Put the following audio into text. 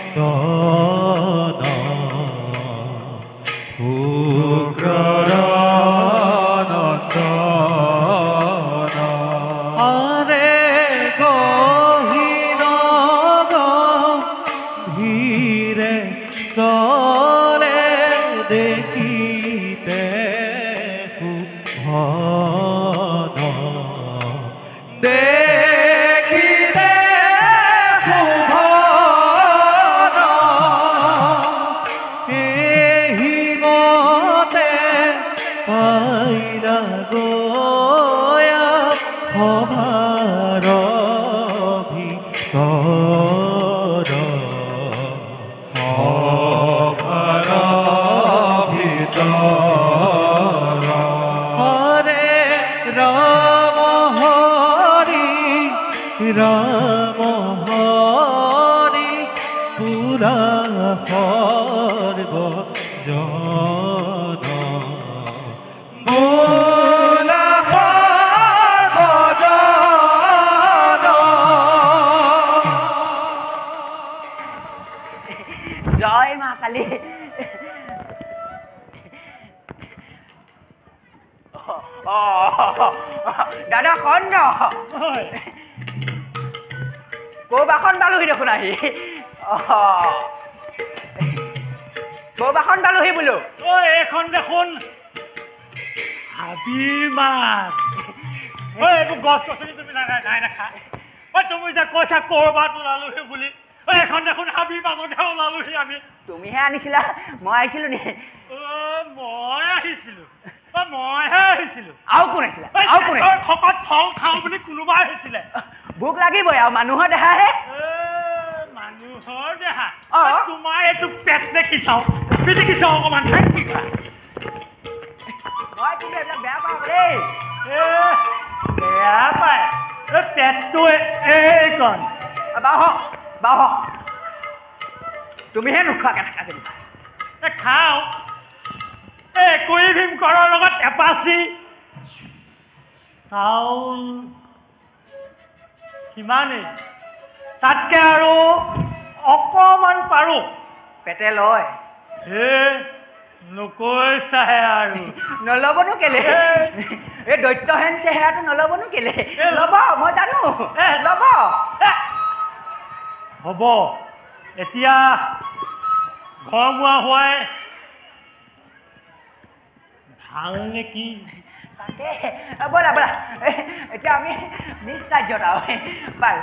উগ্ররণন্দন উগ্ররণন্দন আরে গহীন গম্ভীরে চলে দেখিতে ঘন দেখিতে ঘন এহিমতে পাইলা গয়া সভার ভিতর সভার ভিতর হরে রাম হরি রাম হরি পুরা সর্ব জন বোলা সর্ব জন জয় মা কালী দাদা কন্ন বৌবাখন পালোহি দেখোন আহি বৌবাখন পালোহি বোলো এইখন দেখোন হাবিৰ মাছ এইবোৰ গছ গছনি তুমি নাই নাখা তুমি যে কৈছা ক'ৰবাত ওলালোহি বুলি এইখন দেখোন হাবিৰ মাজতহে ওলালোহি আমি তুমিহে আনিছিলা মই আহিছিলো নি মই আহিছিলো মইহে আহিছিলো আৰু কোন আহিছিলে আৰু কোন থকাত ফল খাওঁ বুলি কোনোবা আহিছিলে ভোক লাগিবই আৰু মানুহৰ দেহাহে মানুহৰ দেহা তোমাৰ এইটো পেট দেখিছাও দেখিছাও অকণমান কি খা মই কিন্তু এইবিলাক বেয়া পাওঁ দেই বেয়া পায় পেটটো এইকণ বাহ তুমিহে নোখোৱাকৈ থাকা যেনিবা খাওঁ কুই ভীমকৰৰ লগত এপাচি চাউল সিমানেই তাতকৈ আৰু অকণমান পাৰোঁ পেটে লয় হে নকৈছাহে আৰু নল'বনো কেলে এই দৈত্যহেন চেহেৰাটো নল'বনো কেলে ল'ব মই জানো ল'ব হ'ব এতিয়া ঘৰমুৱা হোৱাই ভাল নেকি তাকে ব'লা এতিয়া আমি নিজ কাৰ্যত আৰু বাৰু